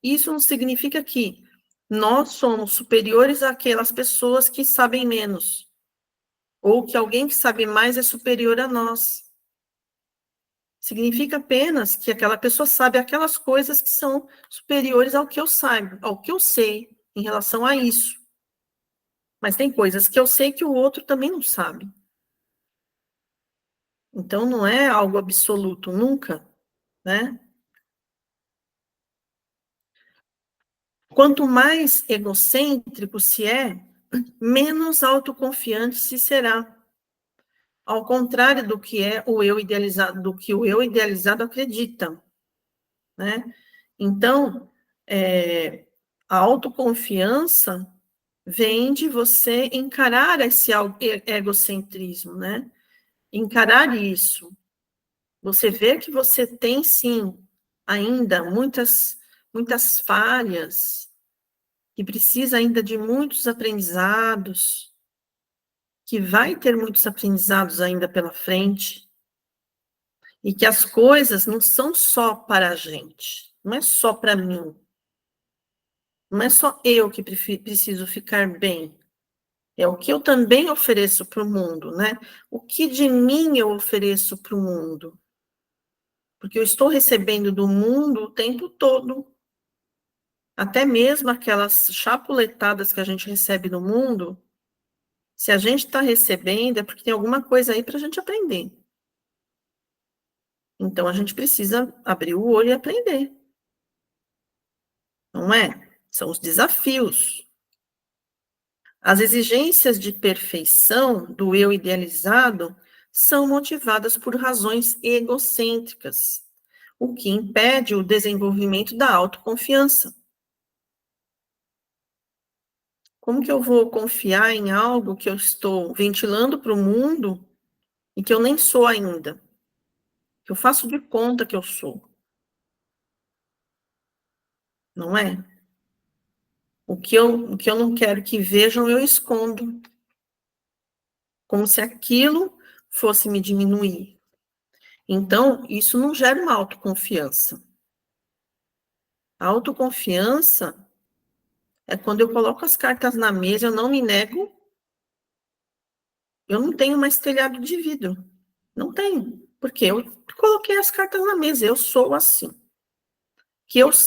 Isso não significa que nós somos superiores àquelas pessoas que sabem menos, ou que alguém que sabe mais é superior a nós. Significa apenas que aquela pessoa sabe aquelas coisas que são superiores ao que eu saiba, ao que eu sei em relação a isso. Mas tem coisas que eu sei que o outro também não sabe. Então não é algo absoluto, nunca, né? Quanto mais egocêntrico se é, menos autoconfiante se será. Ao contrário do que é o eu idealizado, do que o eu idealizado acredita, né? Então, a autoconfiança vem de você encarar esse egocentrismo, né? Encarar isso. Você vê que você tem, sim, ainda muitas falhas, que precisa ainda de muitos aprendizados, que vai ter muitos aprendizados ainda pela frente, e que as coisas não são só para a gente, não é só para mim, não é só eu que preciso ficar bem, É o que eu também ofereço para o mundo, né? O que de mim eu ofereço para o mundo? Porque eu estou recebendo do mundo o tempo todo. Até mesmo aquelas chapuletadas que a gente recebe do mundo, se a gente está recebendo, é porque tem alguma coisa aí para a gente aprender. Então, a gente precisa abrir o olho e aprender. Não é? São os desafios. As exigências de perfeição do eu idealizado são motivadas por razões egocêntricas, o que impede o desenvolvimento da autoconfiança. Como que eu vou confiar em algo que eu estou ventilando para o mundo e que eu nem sou ainda? Que eu faço de conta que eu sou, não é? O que eu não quero que vejam, eu escondo, como se aquilo fosse me diminuir. Então, isso não gera uma autoconfiança. A autoconfiança é quando eu coloco as cartas na mesa, eu não me nego, eu não tenho mais telhado de vidro. Não tenho. Porque eu coloquei as cartas na mesa, eu sou assim.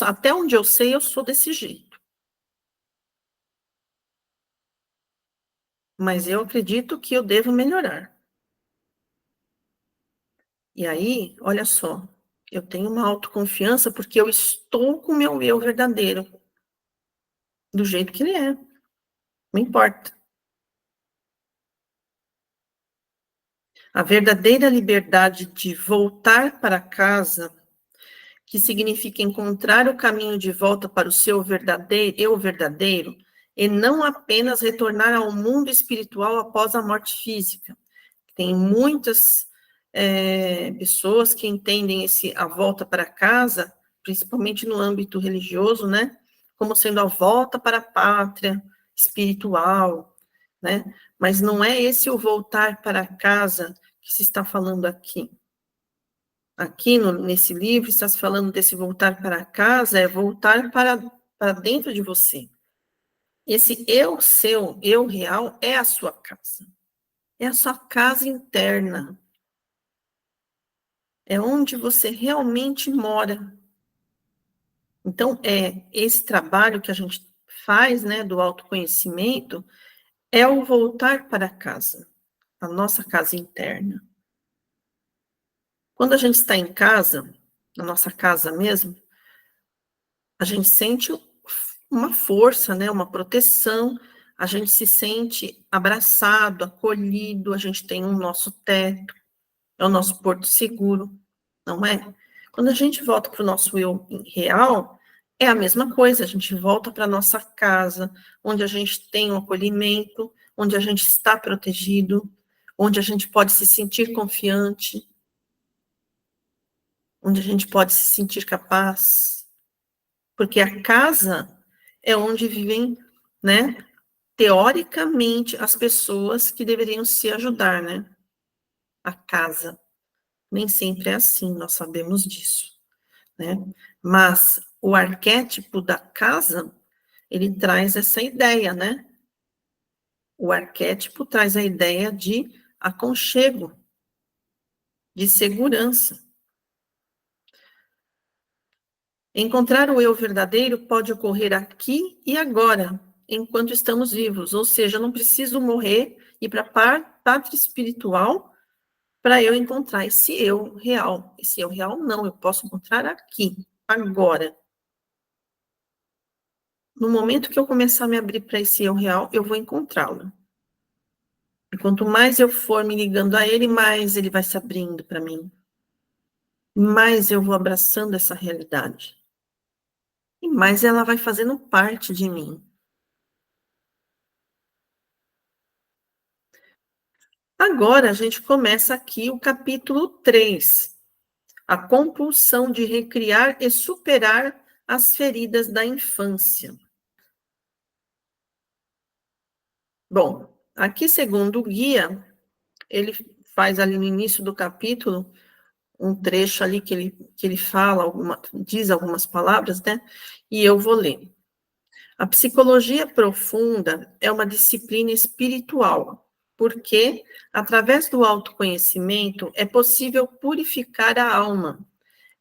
Até onde eu sei, eu sou desse jeito. Mas eu acredito que eu devo melhorar. E aí, olha só, eu tenho uma autoconfiança porque eu estou com o meu eu verdadeiro, do jeito que ele é. Não importa. A verdadeira liberdade de voltar para casa, que significa encontrar o caminho de volta para o seu verdadeiro, eu verdadeiro, e não apenas retornar ao mundo espiritual após a morte física. Tem muitas pessoas que entendem a volta para casa, principalmente no âmbito religioso, né, como sendo a volta para a pátria espiritual, né, mas não é esse o voltar para casa que se está falando aqui. Aqui nesse livro está se falando desse voltar para casa, é voltar para dentro de você. Esse eu seu, eu real, é a sua casa. É a sua casa interna. É onde você realmente mora. Então, esse trabalho que a gente faz, né, do autoconhecimento, é o voltar para casa, a nossa casa interna. Quando a gente está em casa, na nossa casa mesmo, a gente sente uma força, né, uma proteção, a gente se sente abraçado, acolhido, a gente tem o nosso teto, é o nosso porto seguro, não é? Quando a gente volta para o nosso eu real, é a mesma coisa, a gente volta para a nossa casa, onde a gente tem um acolhimento, onde a gente está protegido, onde a gente pode se sentir confiante, onde a gente pode se sentir capaz, porque a casa é onde vivem, né, teoricamente, as pessoas que deveriam se ajudar, né? A casa. Nem sempre é assim, nós sabemos disso, né? Mas o arquétipo da casa, ele traz essa ideia, né? O arquétipo traz a ideia de aconchego, de segurança. Encontrar o eu verdadeiro pode ocorrer aqui e agora, enquanto estamos vivos, ou seja, eu não preciso morrer e ir para a pátria espiritual para eu encontrar esse eu real. Esse eu real não, eu posso encontrar aqui, agora. No momento que eu começar a me abrir para esse eu real, eu vou encontrá-lo. E quanto mais eu for me ligando a ele, mais ele vai se abrindo para mim. Mais eu vou abraçando essa realidade. E mais ela vai fazendo parte de mim. Agora a gente começa aqui o capítulo 3. A compulsão de recriar e superar as feridas da infância. Bom, aqui, segundo o guia, ele faz ali no início do capítulo um trecho ali que ele fala, diz algumas palavras, né? E eu vou ler. A psicologia profunda é uma disciplina espiritual, porque, através do autoconhecimento, é possível purificar a alma,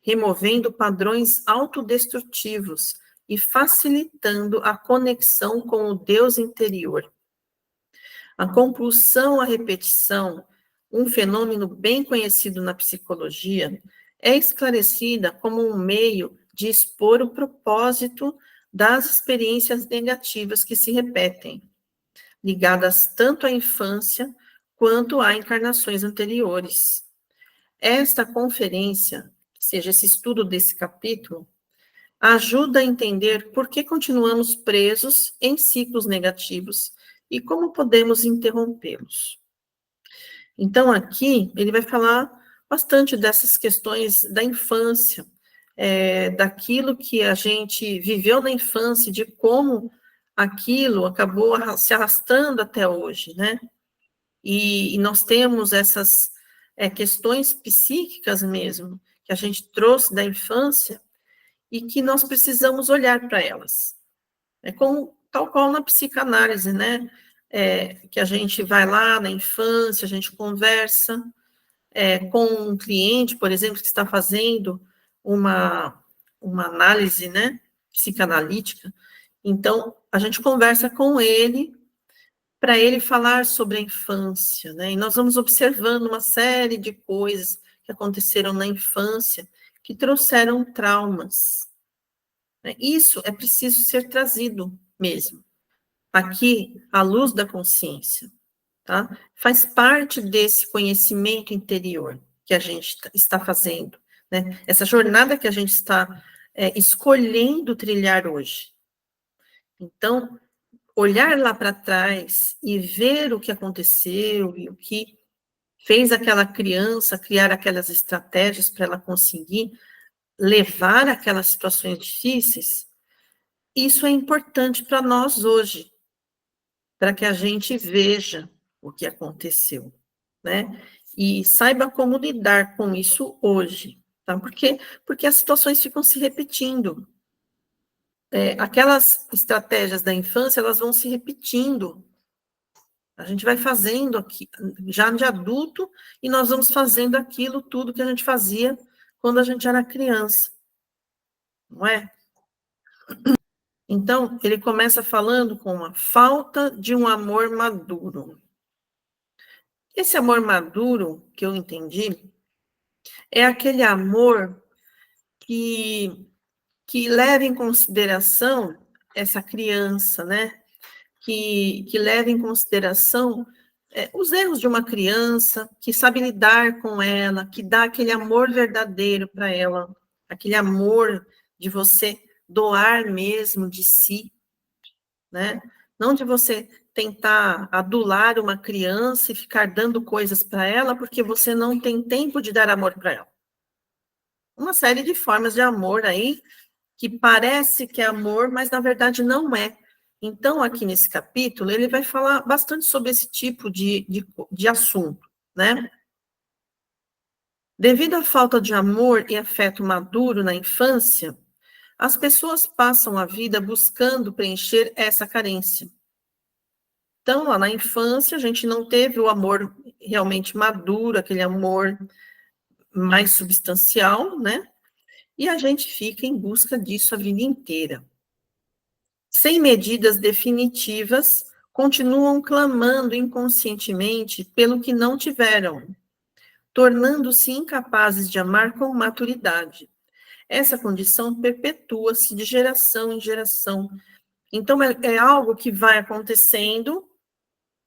removendo padrões autodestrutivos e facilitando a conexão com o Deus interior. A compulsão à repetição, um fenômeno bem conhecido na psicologia, é esclarecida como um meio de expor o propósito das experiências negativas que se repetem, ligadas tanto à infância quanto a encarnações anteriores. Esta conferência, seja esse estudo desse capítulo, ajuda a entender por que continuamos presos em ciclos negativos e como podemos interrompê-los. Então, aqui, ele vai falar bastante dessas questões da infância, daquilo que a gente viveu na infância, de como aquilo acabou se arrastando até hoje, né? E nós temos essas questões psíquicas mesmo, que a gente trouxe da infância, e que nós precisamos olhar para elas. É como, tal qual na psicanálise, né? Que a gente vai lá na infância, a gente conversa com um cliente, por exemplo, que está fazendo uma análise, né, psicanalítica. Então, a gente conversa com ele para ele falar sobre a infância, né? E nós vamos observando uma série de coisas que aconteceram na infância que trouxeram traumas. Isso é preciso ser trazido mesmo, aqui, à luz da consciência, tá? Faz parte desse conhecimento interior que a gente está fazendo, né? Essa jornada que a gente está escolhendo trilhar hoje. Então, olhar lá para trás e ver o que aconteceu e o que fez aquela criança criar aquelas estratégias para ela conseguir levar aquelas situações difíceis, isso é importante para nós hoje, para que a gente veja o que aconteceu, né? E saiba como lidar com isso hoje, tá? Porque as situações ficam se repetindo. Aquelas estratégias da infância, elas vão se repetindo. A gente vai fazendo aqui, já de adulto, e nós vamos fazendo aquilo tudo que a gente fazia quando a gente era criança, não é? Então, ele começa falando com a falta de um amor maduro. Esse amor maduro, que eu entendi, é aquele amor que leva em consideração essa criança, né? Que leva em consideração os erros de uma criança, que sabe lidar com ela, que dá aquele amor verdadeiro para ela, aquele amor de você doar mesmo de si, né? Não de você tentar adular uma criança e ficar dando coisas para ela porque você não tem tempo de dar amor para ela. Uma série de formas de amor aí que parece que é amor, mas na verdade não é. Então, aqui nesse capítulo, ele vai falar bastante sobre esse tipo de assunto, né? Devido à falta de amor e afeto maduro na infância, as pessoas passam a vida buscando preencher essa carência. Então, lá na infância, a gente não teve o amor realmente maduro, aquele amor mais substancial, né? E a gente fica em busca disso a vida inteira. Sem medidas definitivas, continuam clamando inconscientemente pelo que não tiveram, tornando-se incapazes de amar com maturidade. Essa condição perpetua-se de geração em geração. Então, é algo que vai acontecendo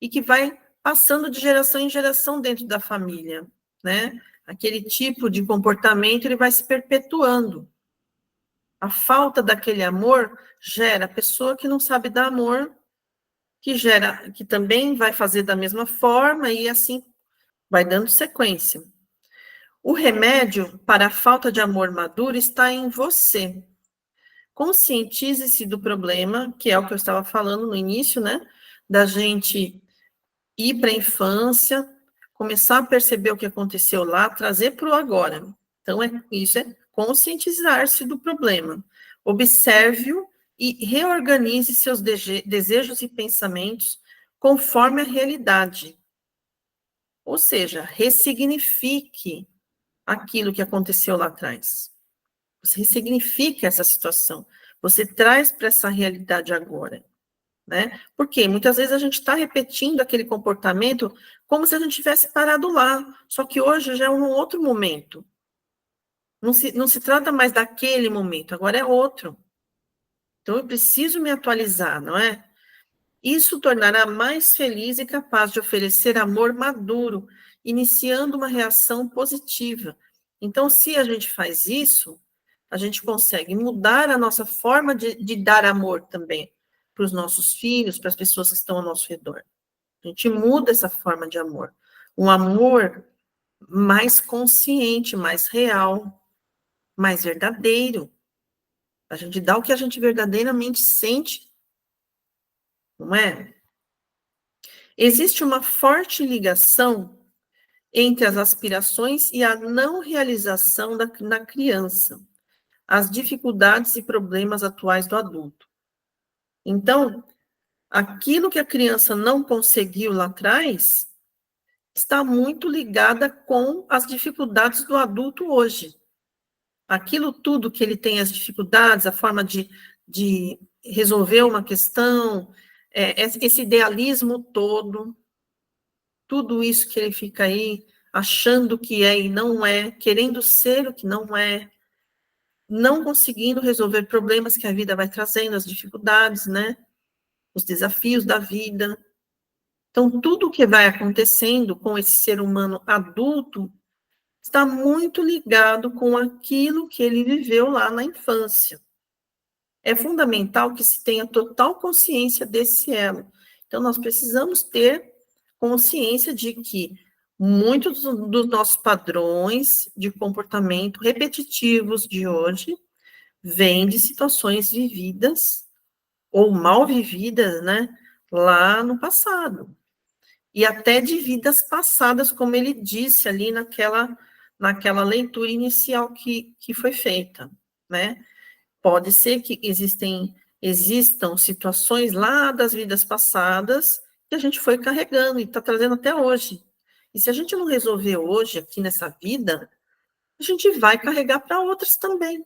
e que vai passando de geração em geração dentro da família, né? Aquele tipo de comportamento, ele vai se perpetuando. A falta daquele amor gera a pessoa que não sabe dar amor, que também vai fazer da mesma forma e assim vai dando sequência. O remédio para a falta de amor maduro está em você. Conscientize-se do problema, que é o que eu estava falando no início, né? Da gente ir para a infância, começar a perceber o que aconteceu lá, trazer para o agora. Então, isso é conscientizar-se do problema. Observe-o e reorganize seus desejos e pensamentos conforme a realidade. Ou seja, ressignifique aquilo que aconteceu lá atrás. Você ressignifica essa situação. Você traz para essa realidade agora. Né? Porque muitas vezes a gente está repetindo aquele comportamento como se a gente tivesse parado lá. Só que hoje já é um outro momento. Não se trata mais daquele momento, agora é outro. Então eu preciso me atualizar, não é? Isso tornará mais feliz e capaz de oferecer amor maduro, iniciando uma reação positiva. Então, se a gente faz isso, a gente consegue mudar a nossa forma de dar amor também para os nossos filhos, para as pessoas que estão ao nosso redor. A gente muda essa forma de amor. Um amor mais consciente, mais real, mais verdadeiro. A gente dá o que a gente verdadeiramente sente, não é? Existe uma forte ligação entre as aspirações e a não realização na criança, as dificuldades e problemas atuais do adulto. Então, aquilo que a criança não conseguiu lá atrás está muito ligada com as dificuldades do adulto hoje. Aquilo tudo que ele tem as dificuldades, a forma de resolver uma questão, esse idealismo todo, tudo isso que ele fica aí achando que é e não é, querendo ser o que não é, não conseguindo resolver problemas que a vida vai trazendo, as dificuldades, né? Os desafios da vida. Então, tudo o que vai acontecendo com esse ser humano adulto está muito ligado com aquilo que ele viveu lá na infância. É fundamental que se tenha total consciência desse elo. Então, nós precisamos ter consciência de que muitos dos nossos padrões de comportamento repetitivos de hoje vêm de situações vividas ou mal vividas, né, lá no passado. E até de vidas passadas, como ele disse ali naquela leitura inicial que foi feita, né? Pode ser que existam situações lá das vidas passadas que a gente foi carregando e está trazendo até hoje. E se a gente não resolver hoje, aqui nessa vida, a gente vai carregar para outras também.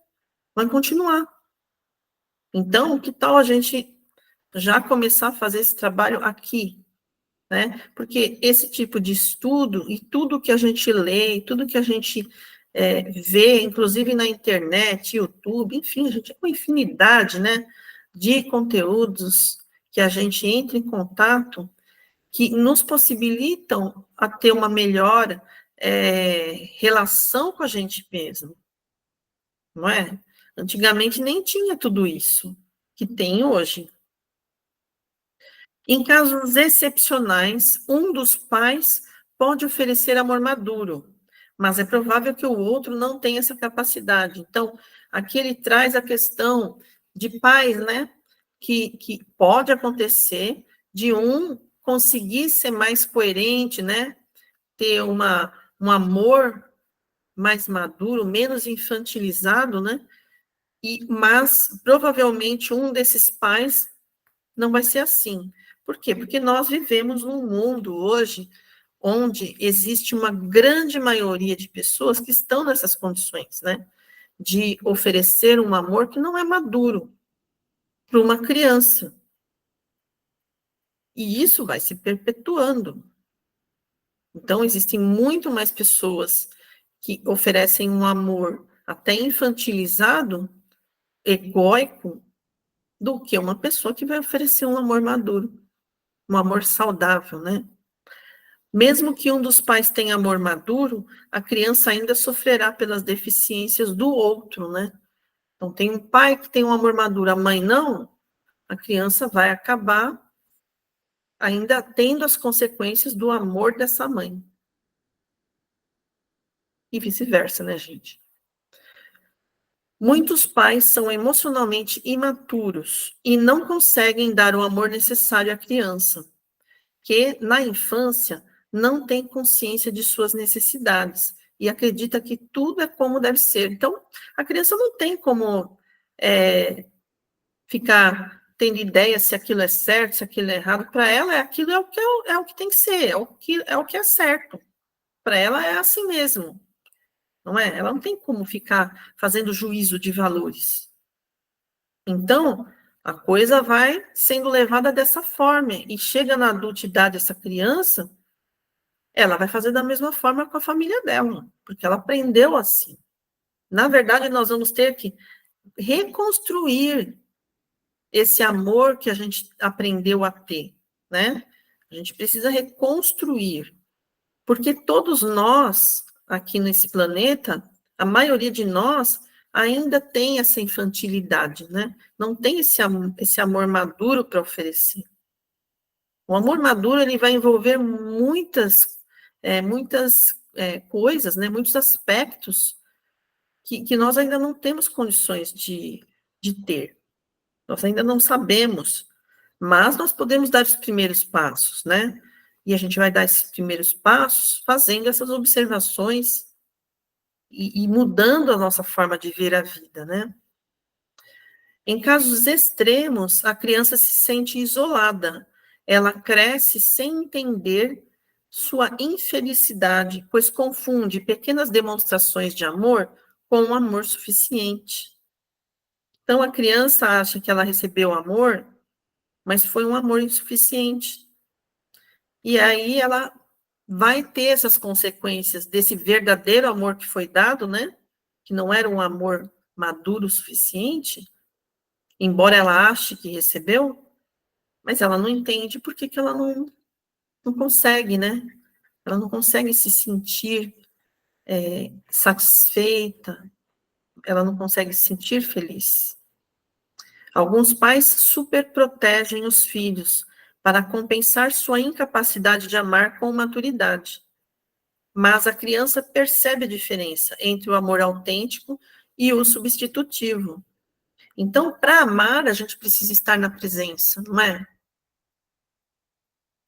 Vai continuar. Então, que tal a gente já começar a fazer esse trabalho aqui, né? Porque esse tipo de estudo e tudo que a gente lê, tudo que a gente vê, inclusive na internet, YouTube, enfim, a gente tem uma infinidade, né, de conteúdos que a gente entra em contato que nos possibilitam a ter uma melhor relação com a gente mesmo, não é? Antigamente nem tinha tudo isso que tem hoje. Em casos excepcionais, um dos pais pode oferecer amor maduro, mas é provável que o outro não tenha essa capacidade. Então, aqui ele traz a questão de pais, né, que pode acontecer de um conseguir ser mais coerente, né, ter um amor mais maduro, menos infantilizado, né, mas provavelmente um desses pais não vai ser assim. Por quê? Porque nós vivemos num mundo hoje onde existe uma grande maioria de pessoas que estão nessas condições, né? De oferecer um amor que não é maduro para uma criança. E isso vai se perpetuando. Então, existem muito mais pessoas que oferecem um amor até infantilizado, egóico, do que uma pessoa que vai oferecer um amor maduro, um amor saudável, né? Mesmo que um dos pais tenha amor maduro, a criança ainda sofrerá pelas deficiências do outro, né? Então, tem um pai que tem um amor maduro, a mãe não, a criança vai acabar ainda tendo as consequências do amor dessa mãe. E vice-versa, né, gente? Muitos pais são emocionalmente imaturos e não conseguem dar o amor necessário à criança, que na infância não tem consciência de suas necessidades e acredita que tudo é como deve ser. Então, a criança não tem como ficar tendo ideia se aquilo é certo, se aquilo é errado. Para ela, aquilo é o que tem que ser, é o que é certo. Para ela é assim mesmo, não é? Ela não tem como ficar fazendo juízo de valores. Então, a coisa vai sendo levada dessa forma, e chega na adultidade essa criança, ela vai fazer da mesma forma com a família dela, porque ela aprendeu assim. Na verdade, nós vamos ter que reconstruir esse amor que a gente aprendeu a ter, né? A gente precisa reconstruir, porque todos nós, aqui nesse planeta, a maioria de nós ainda tem essa infantilidade, né? Não tem esse amor maduro para oferecer. O amor maduro, ele vai envolver muitas coisas, né? Muitos aspectos que nós ainda não temos condições de ter. Nós ainda não sabemos, mas nós podemos dar os primeiros passos, né? E a gente vai dar esses primeiros passos fazendo essas observações e mudando a nossa forma de ver a vida, né? Em casos extremos, a criança se sente isolada. Ela cresce sem entender sua infelicidade, pois confunde pequenas demonstrações de amor com um amor suficiente. Então, a criança acha que ela recebeu amor, mas foi um amor insuficiente. E aí ela vai ter essas consequências desse verdadeiro amor que foi dado, né? Que não era um amor maduro o suficiente, embora ela ache que recebeu, mas ela não entende por que ela não consegue, né? Ela não consegue se sentir satisfeita, ela não consegue se sentir feliz. Alguns pais superprotegem os filhos para compensar sua incapacidade de amar com maturidade. Mas a criança percebe a diferença entre o amor autêntico e o substitutivo. Então, para amar, a gente precisa estar na presença, não é?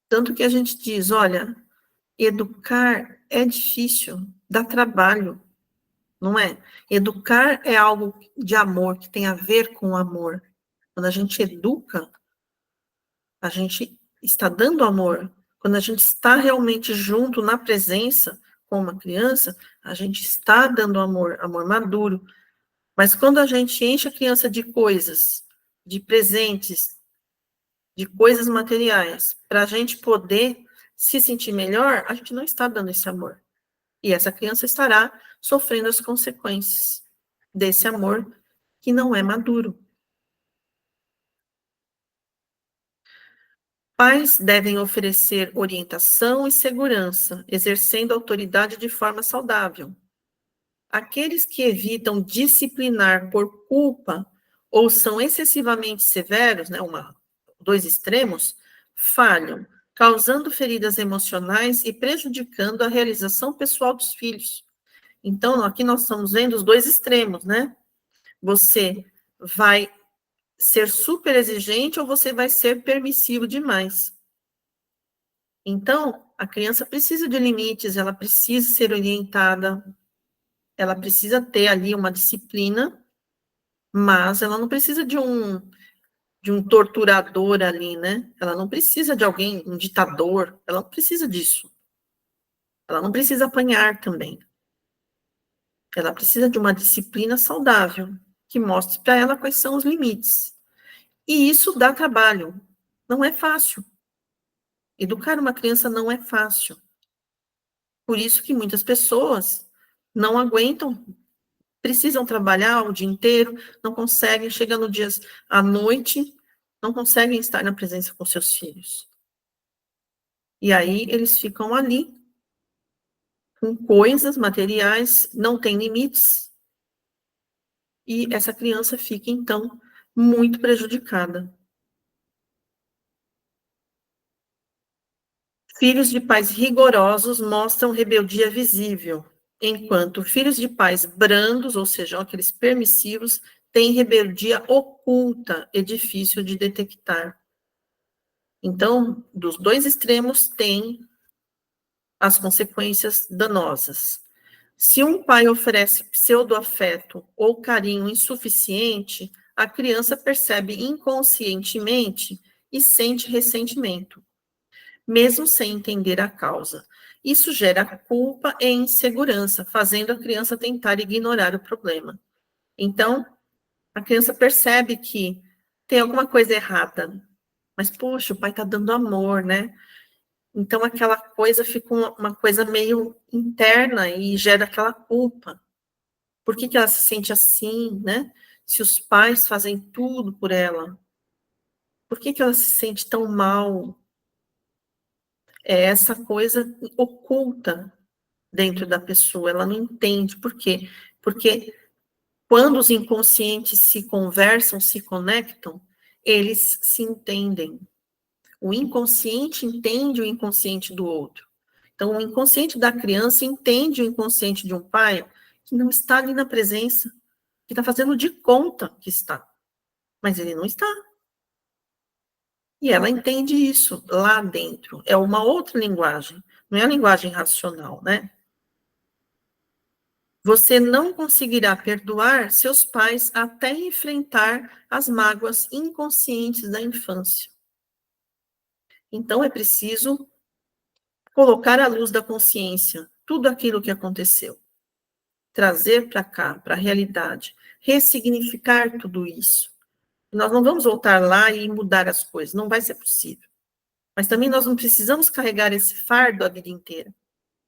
Tanto que a gente diz, olha, educar é difícil, dá trabalho, não é? Educar é algo de amor, que tem a ver com o amor. Quando a gente educa, a gente está dando amor. Quando a gente está realmente junto, na presença, com uma criança, a gente está dando amor, amor maduro. Mas quando a gente enche a criança de coisas, de presentes, de coisas materiais, para a gente poder se sentir melhor, a gente não está dando esse amor. E essa criança estará sofrendo as consequências desse amor que não é maduro. Pais devem oferecer orientação e segurança, exercendo autoridade de forma saudável. Aqueles que evitam disciplinar por culpa ou são excessivamente severos, né, dois extremos, falham, causando feridas emocionais e prejudicando a realização pessoal dos filhos. Então, aqui nós estamos vendo os dois extremos, né? Você vai ser super exigente ou você vai ser permissivo demais. Então, a criança precisa de limites, ela precisa ser orientada, ela precisa ter ali uma disciplina, mas ela não precisa de um torturador ali, né? Ela não precisa de alguém, um ditador, ela não precisa disso. Ela não precisa apanhar também. Ela precisa de uma disciplina saudável, que mostre para ela quais são os limites. E isso dá trabalho. Não é fácil. Educar uma criança não é fácil. Por isso que muitas pessoas não aguentam, precisam trabalhar o dia inteiro, não conseguem, chegam no dias à noite, não conseguem estar na presença com seus filhos. E aí eles ficam ali, com coisas materiais, não tem limites, e essa criança fica, então, muito prejudicada. Filhos de pais rigorosos mostram rebeldia visível, enquanto filhos de pais brandos, ou seja, aqueles permissivos, têm rebeldia oculta e difícil de detectar. Então, dos dois extremos tem as consequências danosas. Se um pai oferece pseudo-afeto ou carinho insuficiente, a criança percebe inconscientemente e sente ressentimento, mesmo sem entender a causa. Isso gera culpa e insegurança, fazendo a criança tentar ignorar o problema. Então, a criança percebe que tem alguma coisa errada, mas, poxa, o pai está dando amor, né? Então, aquela coisa fica uma coisa meio interna e gera aquela culpa. Por que ela se sente assim, né? Se os pais fazem tudo por ela, por que ela se sente tão mal? É essa coisa oculta dentro da pessoa, ela não entende. Por quê? Porque quando os inconscientes se conversam, se conectam, eles se entendem. O inconsciente entende o inconsciente do outro. Então, o inconsciente da criança entende o inconsciente de um pai que não está ali na presença, que está fazendo de conta que está, mas ele não está. E ela entende isso lá dentro. É uma outra linguagem, não é a linguagem racional, né? Você não conseguirá perdoar seus pais até enfrentar as mágoas inconscientes da infância. Então, é preciso colocar à luz da consciência tudo aquilo que aconteceu. Trazer para cá, para a realidade. Ressignificar tudo isso. Nós não vamos voltar lá e mudar as coisas, não vai ser possível. Mas também nós não precisamos carregar esse fardo a vida inteira.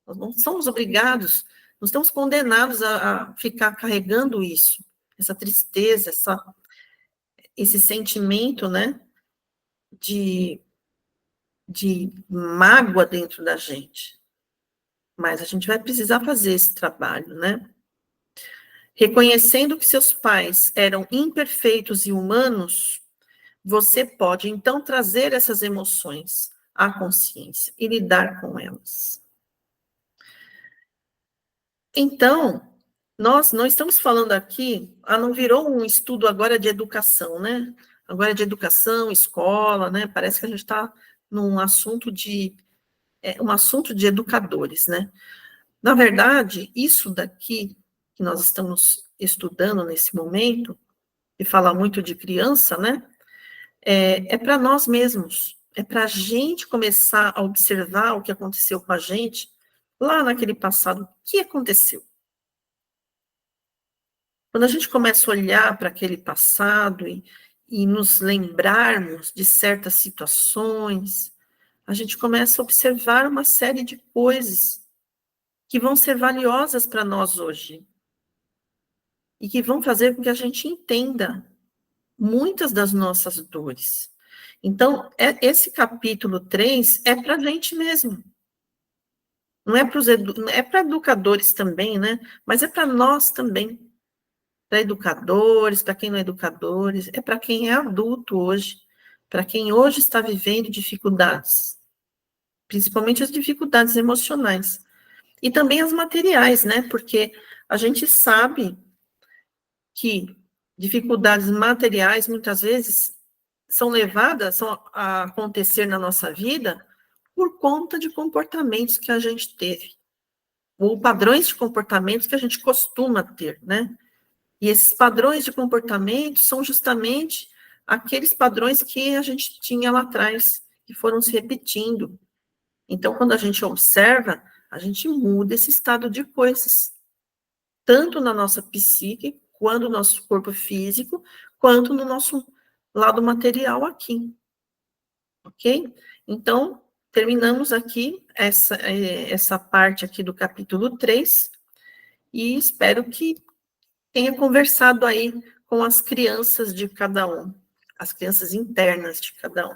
Nós não somos obrigados, não estamos condenados a ficar carregando isso, essa tristeza, esse sentimento, né, de mágoa dentro da gente. Mas a gente vai precisar fazer esse trabalho, né? Reconhecendo que seus pais eram imperfeitos e humanos, você pode, então, trazer essas emoções à consciência e lidar com elas. Então, nós não estamos falando aqui, não virou um estudo agora de educação, né? Agora é de educação, escola, né? Parece que a gente está num assunto um assunto de educadores, né? Na verdade, isso daqui que nós estamos estudando nesse momento, e fala muito de criança, né? É para nós mesmos, é para a gente começar a observar o que aconteceu com a gente lá naquele passado. O que aconteceu? Quando a gente começa a olhar para aquele passado e nos lembrarmos de certas situações, a gente começa a observar uma série de coisas que vão ser valiosas para nós hoje e que vão fazer com que a gente entenda muitas das nossas dores. Então, esse capítulo 3 é para a gente mesmo. Não é para educadores também, né? Mas é para nós também. Para educadores, para quem não é educadores, é para quem é adulto hoje, para quem hoje está vivendo dificuldades, principalmente as dificuldades emocionais. E também as materiais, né? Porque a gente sabe que dificuldades materiais, muitas vezes, são levadas a acontecer na nossa vida por conta de comportamentos que a gente teve, ou padrões de comportamentos que a gente costuma ter, né? E esses padrões de comportamento são justamente aqueles padrões que a gente tinha lá atrás, que foram se repetindo. Então, quando a gente observa, a gente muda esse estado de coisas, tanto na nossa psique, quanto no nosso corpo físico, quanto no nosso lado material aqui. Ok? Então, terminamos aqui essa parte aqui do capítulo 3, e espero que tenha conversado aí com as crianças de cada um, as crianças internas de cada um.